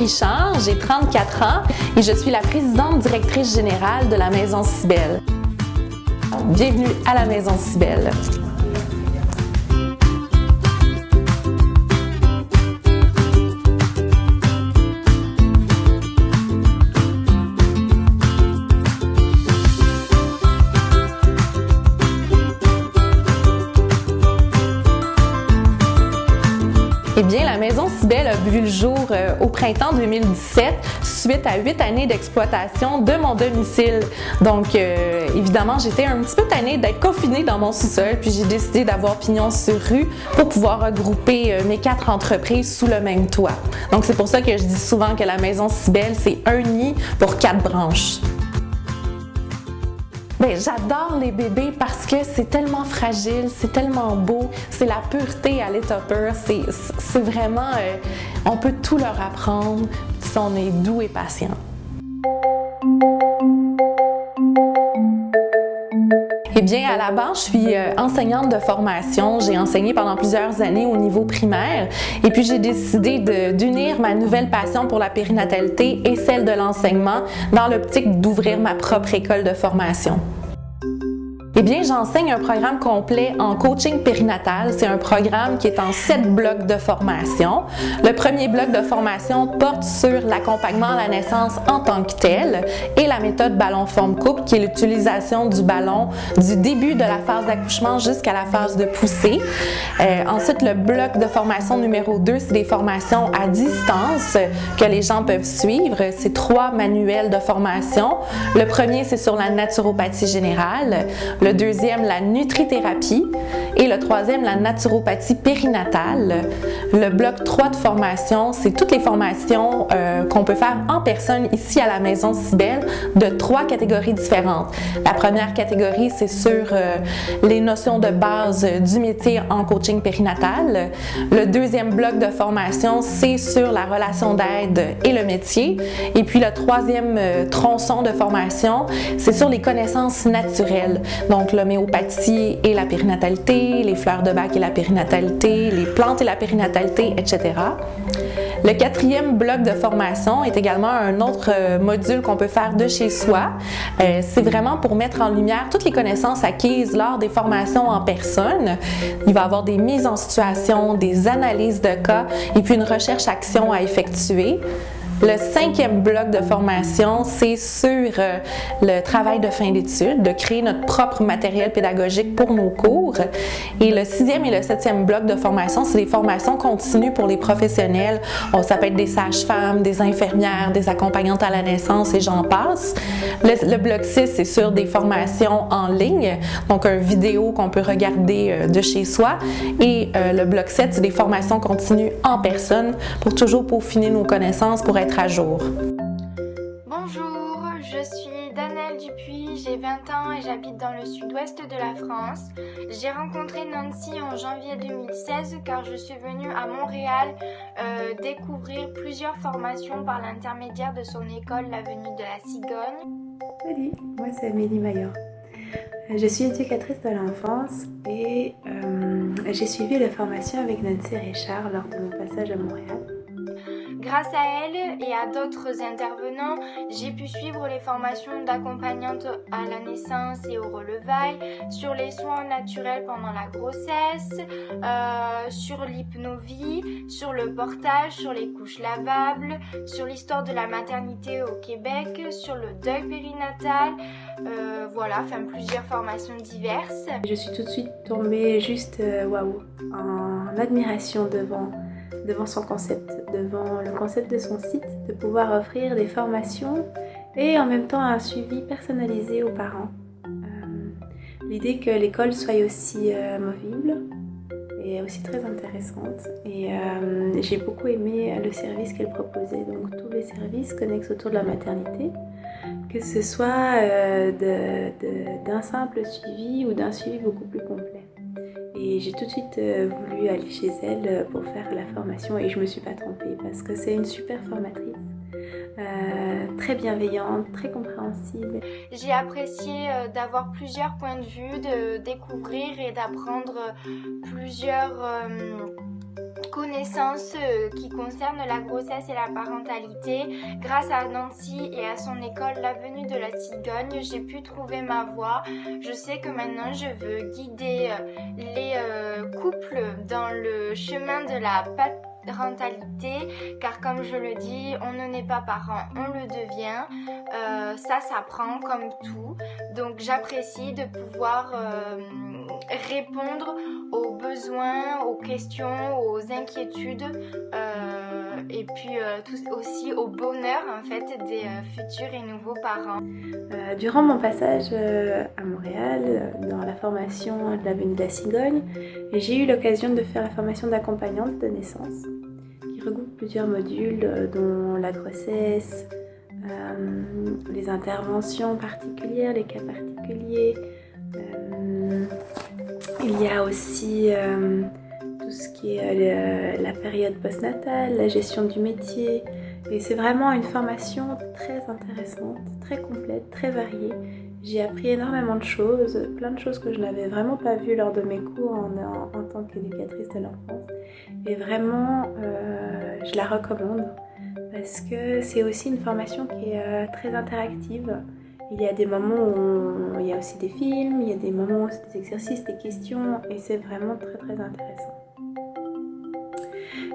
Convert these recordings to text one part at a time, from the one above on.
Richard, j'ai 34 ans et je suis la présidente directrice générale de la Maison Cybelle. Bienvenue à la Maison Cybelle. Eh bien, la Maison Cybelle a vu le jour au printemps 2017 suite à 8 années d'exploitation de mon domicile. Donc, évidemment, j'étais un petit peu tannée d'être confinée dans mon sous-sol, puis j'ai décidé d'avoir pignon sur rue pour pouvoir regrouper mes 4 entreprises sous le même toit. Donc, c'est pour ça que je dis souvent que la Maison Cybelle, c'est un nid pour 4 branches. Bien, j'adore les bébés parce que c'est tellement fragile, c'est tellement beau, c'est la pureté à l'état pur, c'est vraiment, on peut tout leur apprendre si on est doux et patient. Eh bien, à la base, je suis enseignante de formation. J'ai enseigné pendant plusieurs années au niveau primaire et puis j'ai décidé d'unir ma nouvelle passion pour la périnatalité et celle de l'enseignement dans l'optique d'ouvrir ma propre école de formation. Eh bien, j'enseigne un programme complet en coaching périnatal. C'est un programme qui est en 7 blocs de formation. Le premier bloc de formation porte sur l'accompagnement à la naissance en tant que tel et la méthode ballon-forme-couple, qui est l'utilisation du ballon du début de la phase d'accouchement jusqu'à la phase de poussée. Ensuite, le bloc de formation numéro 2, c'est des formations à distance que les gens peuvent suivre. C'est 3 manuels de formation. Le premier, c'est sur la naturopathie générale. Le deuxième, la nutrithérapie. Et le troisième, la naturopathie périnatale. Le bloc 3 de formation, c'est toutes les formations qu'on peut faire en personne ici à la Maison Cybelle de 3 catégories différentes. La première catégorie, c'est sur les notions de base du métier en coaching périnatal. Le deuxième bloc de formation, c'est sur la relation d'aide et le métier. Et puis le troisième tronçon de formation, c'est sur les connaissances naturelles. Donc l'homéopathie et la périnatalité, les fleurs de bac et la périnatalité, les plantes et la périnatalité, etc. Le 4e bloc de formation est également un autre module qu'on peut faire de chez soi. C'est vraiment pour mettre en lumière toutes les connaissances acquises lors des formations en personne. Il va y avoir des mises en situation, des analyses de cas et puis une recherche-action à effectuer. Le 5e bloc de formation, c'est sur le travail de fin d'études, de créer notre propre matériel pédagogique pour nos cours. Et le 6e et le 7e bloc de formation, c'est des formations continues pour les professionnels. Ça peut être des sages-femmes, des infirmières, des accompagnantes à la naissance et j'en passe. Le bloc 6, c'est sur des formations en ligne, donc une vidéo qu'on peut regarder de chez soi. Et le bloc 7, c'est des formations continues en personne pour toujours peaufiner nos connaissances pour être à jour. Bonjour, je suis Danielle Dupuis, j'ai 20 ans et j'habite dans le sud-ouest de la France. J'ai rencontré Nancy en janvier 2016 car je suis venue à Montréal découvrir plusieurs formations par l'intermédiaire de son école, l'Avenue de la Cigogne. Salut, moi c'est Amélie Maillard. Je suis éducatrice de l'enfance et j'ai suivi la formation avec Nancy Richard lors de mon passage à Montréal. Grâce à elle et à d'autres intervenants, j'ai pu suivre les formations d'accompagnante à la naissance et au relevail, sur les soins naturels pendant la grossesse, sur l'hypnovie, sur le portage, sur les couches lavables, sur l'histoire de la maternité au Québec, sur le deuil périnatal, voilà, enfin plusieurs formations diverses. Je suis tout de suite tombée juste waouh, en admiration devant son concept, devant le concept de son site, de pouvoir offrir des formations et en même temps un suivi personnalisé aux parents. L'idée que l'école soit aussi movible est aussi très intéressante et j'ai beaucoup aimé le service qu'elle proposait, donc tous les services connexes autour de la maternité, que ce soit d'un simple suivi ou d'un suivi beaucoup plus complet. Et j'ai tout de suite voulu aller chez elle pour faire la formation et je me suis pas trompée parce que c'est une super formatrice, très bienveillante, très compréhensible. J'ai apprécié d'avoir plusieurs points de vue, de découvrir et d'apprendre plusieurs connaissances qui concernent la grossesse et la parentalité. Grâce à Nancy et à son école L'Avenue de la Cigogne, j'ai pu trouver ma voie. Je sais que maintenant je veux guider les couples dans le chemin de la parentalité, car comme je le dis, on ne naît pas parent, on le devient. Ça s'apprend comme tout. Donc j'apprécie de pouvoir répondre aux besoins, aux questions, aux inquiétudes et puis aussi au bonheur en fait des futurs et nouveaux parents. Durant mon passage à Montréal, dans la formation de l'Avenue de la Cigogne, j'ai eu l'occasion de faire la formation d'accompagnante de naissance, qui regroupe plusieurs modules dont la grossesse, les interventions particulières, les cas particuliers. Il y a aussi tout ce qui est la période postnatale, la gestion du métier. Et c'est vraiment une formation très intéressante, très complète, très variée. J'ai appris énormément de choses, plein de choses que je n'avais vraiment pas vues lors de mes cours en tant qu'éducatrice de l'enfance. Et vraiment, je la recommande parce que c'est aussi une formation qui est très interactive. Il y a des moments où il y a aussi des films, il y a des moments où c'est des exercices, des questions, et c'est vraiment très très intéressant.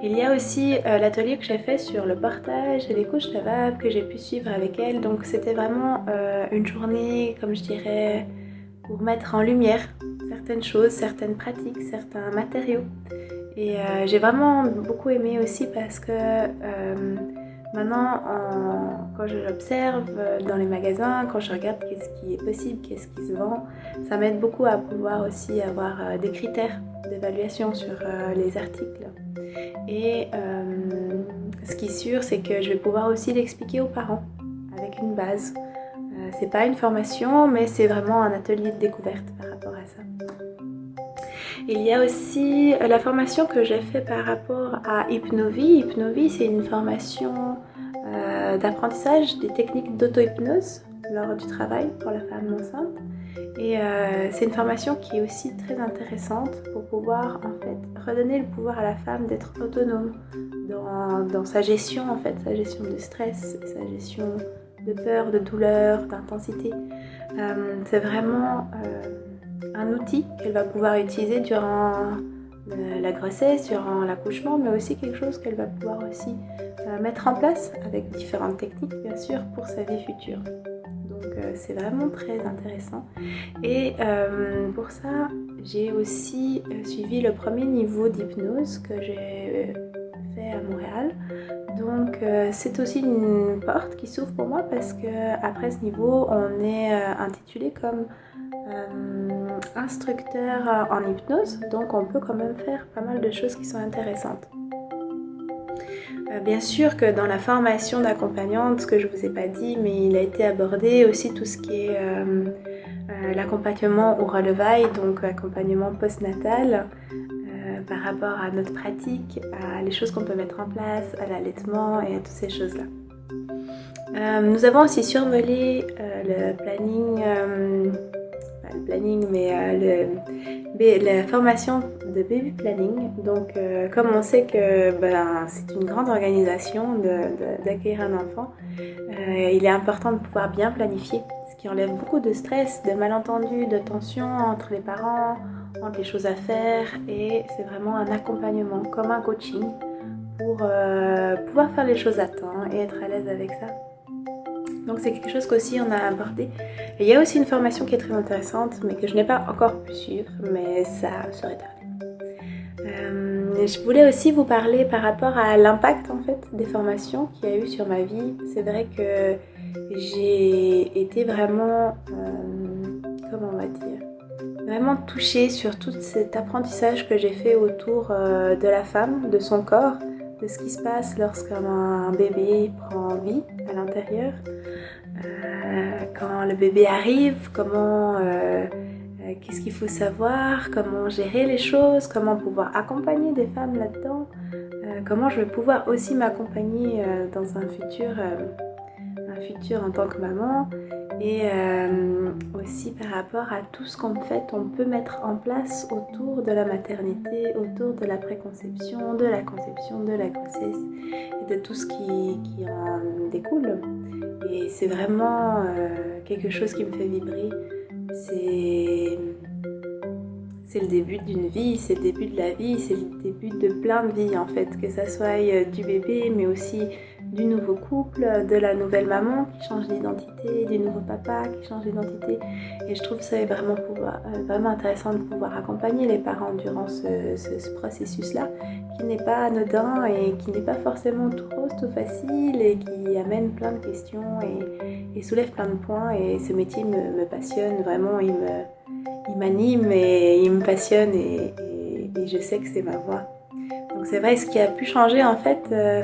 Il y a aussi l'atelier que j'ai fait sur le portage et les couches lavables que j'ai pu suivre avec elle. Donc c'était vraiment une journée, comme je dirais, pour mettre en lumière certaines choses, certaines pratiques, certains matériaux. Et j'ai vraiment beaucoup aimé aussi parce que maintenant, quand je l'observe dans les magasins, quand je regarde qu'est-ce qui est possible, qu'est-ce qui se vend, ça m'aide beaucoup à pouvoir aussi avoir des critères d'évaluation sur les articles. Et ce qui est sûr, c'est que je vais pouvoir aussi l'expliquer aux parents avec une base. C'est pas une formation, mais c'est vraiment un atelier de découverte par rapport à ça. Il y a aussi la formation que j'ai fait par rapport à Hypnovie. Hypnovie, c'est une formation d'apprentissage des techniques d'auto-hypnose lors du travail pour la femme enceinte. Et c'est une formation qui est aussi très intéressante pour pouvoir en fait redonner le pouvoir à la femme d'être autonome dans sa gestion en fait, sa gestion de stress, sa gestion de peur, de douleur, d'intensité. C'est vraiment un outil qu'elle va pouvoir utiliser durant la grossesse, durant l'accouchement, mais aussi quelque chose qu'elle va pouvoir aussi mettre en place avec différentes techniques bien sûr pour sa vie future. Donc c'est vraiment très intéressant. Et pour ça, j'ai aussi suivi le premier niveau d'hypnose que j'ai fait à Montréal. Donc c'est aussi une porte qui s'ouvre pour moi parce qu'après ce niveau, on est intitulé comme instructeur en hypnose. Donc on peut quand même faire pas mal de choses qui sont intéressantes. Bien sûr que dans la formation d'accompagnante, ce que je ne vous ai pas dit, mais il a été abordé aussi tout ce qui est l'accompagnement au relevail, donc accompagnement postnatal, par rapport à notre pratique, à les choses qu'on peut mettre en place, à l'allaitement et à toutes ces choses-là. Nous avons aussi survolé le planning, la formation de baby planning. Donc comme on sait que c'est une grande organisation d'accueillir un enfant, il est important de pouvoir bien planifier, ce qui enlève beaucoup de stress, de malentendus, de tensions entre les parents, entre les choses à faire, et c'est vraiment un accompagnement comme un coaching pour pouvoir faire les choses à temps et être à l'aise avec ça. Donc c'est quelque chose qu'aussi on a abordé. Et il y a aussi une formation qui est très intéressante, mais que je n'ai pas encore pu suivre, mais ça serait tardé. Je voulais aussi vous parler par rapport à l'impact en fait des formations qu'il y a eu sur ma vie. C'est vrai que j'ai été vraiment, vraiment touchée sur tout cet apprentissage que j'ai fait autour de la femme, de son corps, de ce qui se passe lorsqu'un bébé prend vie à l'intérieur, quand le bébé arrive, qu'est-ce qu'il faut savoir, comment gérer les choses, comment pouvoir accompagner des femmes là-dedans, comment je vais pouvoir aussi m'accompagner dans un futur en tant que maman. et aussi par rapport à tout ce qu'en fait on peut mettre en place autour de la maternité, autour de la préconception, de la conception, de la grossesse et de tout ce qui en découle. Et c'est vraiment quelque chose qui me fait vibrer. C'est le début d'une vie, c'est le début de la vie, c'est le début de plein de vies en fait, que ça soit du bébé mais aussi du nouveau couple, de la nouvelle maman qui change d'identité, du nouveau papa qui change d'identité. Et je trouve ça vraiment intéressant de pouvoir accompagner les parents durant ce processus-là, qui n'est pas anodin et qui n'est pas forcément tout rose, tout facile et qui amène plein de questions et soulève plein de points. Et ce métier me passionne vraiment, il m'anime et il me passionne et je sais que c'est ma voie. Donc c'est vrai, ce qui a pu changer en fait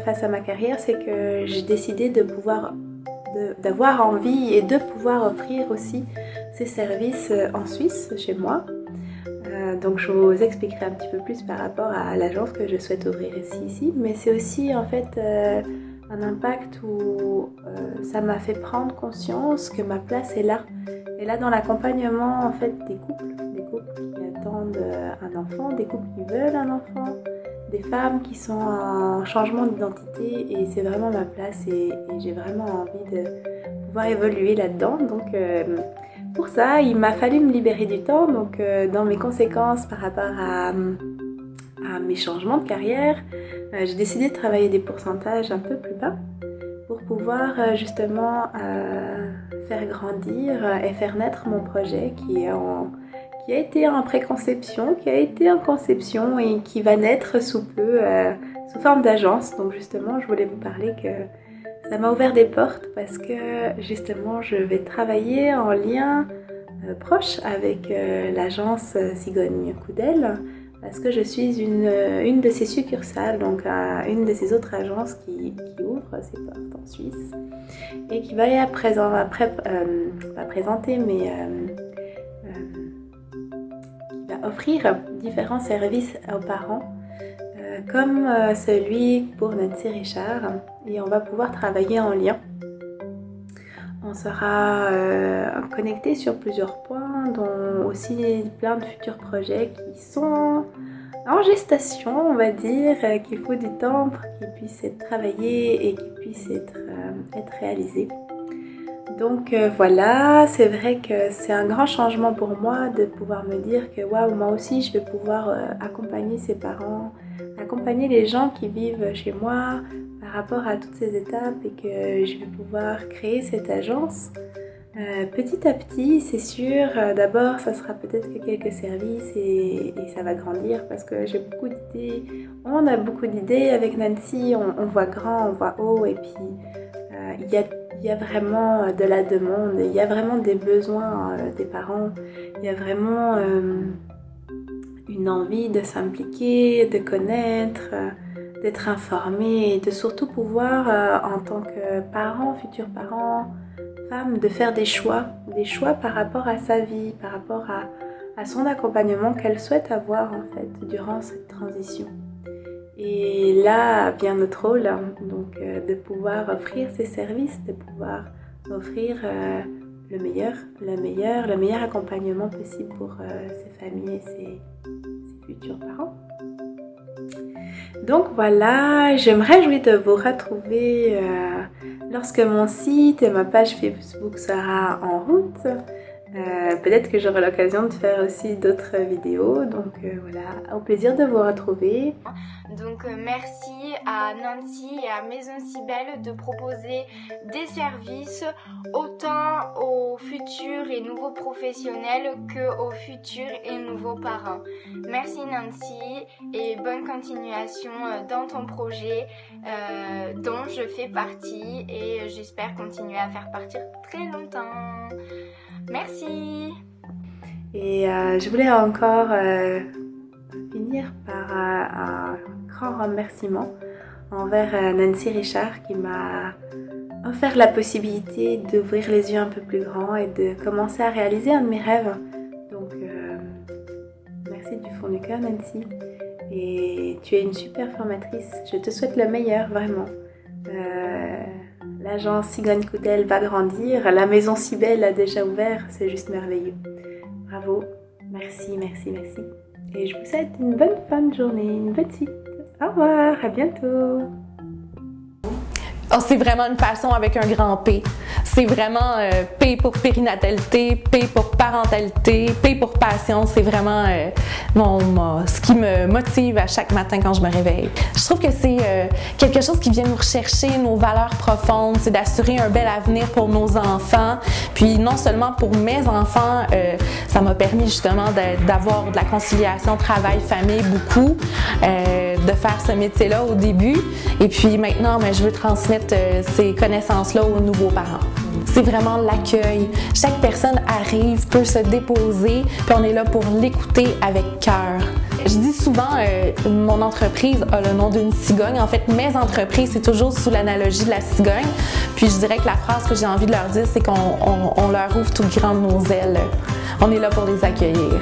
face à ma carrière, c'est que j'ai décidé d'avoir envie et de pouvoir offrir aussi ces services en Suisse, chez moi. Donc je vous expliquerai un petit peu plus par rapport à l'agence que je souhaite ouvrir ici. Mais c'est aussi en fait un impact où ça m'a fait prendre conscience que ma place est là. Et là dans l'accompagnement en fait des couples qui attendent un enfant, des couples qui veulent un enfant, des femmes qui sont en changement d'identité, et c'est vraiment ma place et j'ai vraiment envie de pouvoir évoluer là-dedans. Donc pour ça, il m'a fallu me libérer du temps. Donc dans mes conséquences par rapport à mes changements de carrière, j'ai décidé de travailler des pourcentages un peu plus bas pour pouvoir justement faire grandir et faire naître mon projet qui a été en préconception, qui a été en conception et qui va naître sous peu sous forme d'agence. Donc justement, je voulais vous parler que ça m'a ouvert des portes parce que justement, je vais travailler en lien proche avec l'agence Cigogne Coudel parce que je suis une de ses succursales, donc une de ces autres agences qui ouvre ses portes en Suisse et qui va offrir différents services aux parents comme celui pour Nancy Richard, et on va pouvoir travailler en lien. On sera connecté sur plusieurs points, dont aussi plein de futurs projets qui sont en gestation, on va dire, qu'il faut du temps pour qu'ils puissent être travaillés et qu'ils puissent être réalisés. Donc voilà, c'est vrai que c'est un grand changement pour moi de pouvoir me dire que waouh, moi aussi je vais pouvoir accompagner ces parents, accompagner les gens qui vivent chez moi par rapport à toutes ces étapes et que je vais pouvoir créer cette agence. Petit à petit, c'est sûr, d'abord ça sera peut-être que quelques services et ça va grandir parce que j'ai beaucoup d'idées. On a beaucoup d'idées avec Nancy, on voit grand, on voit haut et puis il y a vraiment de la demande, il y a vraiment des besoins des parents, il y a vraiment une envie de s'impliquer, de connaître, d'être informé et de surtout pouvoir en tant que parent, futur parent, femme, de faire des choix par rapport à sa vie, par rapport à son accompagnement qu'elle souhaite avoir en fait durant cette transition. Et là vient notre rôle, donc de pouvoir offrir ces services, de pouvoir offrir le meilleur accompagnement possible pour ces familles et ces futurs parents. Donc voilà, je me réjouis de vous retrouver lorsque mon site et ma page Facebook sera en route. Peut-être que j'aurai l'occasion de faire aussi d'autres vidéos, donc voilà, au plaisir de vous retrouver. Donc merci à Nancy et à Maison Cybelle de proposer des services autant aux futurs et nouveaux professionnels qu'aux futurs et nouveaux parents. Merci Nancy et bonne continuation dans ton projet dont je fais partie et j'espère continuer à faire partie très longtemps. Merci. Et je voulais encore finir par un grand remerciement envers Nancy Richard qui m'a offert la possibilité d'ouvrir les yeux un peu plus grands et de commencer à réaliser un de mes rêves. Donc merci du fond du cœur Nancy. Et tu es une super formatrice. Je te souhaite le meilleur, vraiment. l'agence Cigogne Coudel va grandir, la maison si belle a déjà ouvert, c'est juste merveilleux. Bravo, merci, merci, merci. Et je vous souhaite une bonne fin de journée, une bonne suite. Au revoir, à bientôt. Oh, c'est vraiment une passion avec un grand P. C'est vraiment P pour périnatalité, P pour parentalité, P pour passion. C'est vraiment ce qui me motive à chaque matin quand je me réveille. Je trouve que c'est quelque chose qui vient nous rechercher nos valeurs profondes, c'est d'assurer un bel avenir pour nos enfants. Puis non seulement pour mes enfants, ça m'a permis justement d'avoir de la conciliation travail-famille beaucoup, de faire ce métier-là au début. Et puis maintenant, je veux transmettre ces connaissances-là aux nouveaux parents. C'est vraiment l'accueil. Chaque personne arrive, peut se déposer, puis on est là pour l'écouter avec cœur. Je dis souvent, mon entreprise a le nom d'une cigogne. En fait, mes entreprises, c'est toujours sous l'analogie de la cigogne. Puis je dirais que la phrase que j'ai envie de leur dire, c'est qu'on leur ouvre toutes grandes nos ailes. On est là pour les accueillir.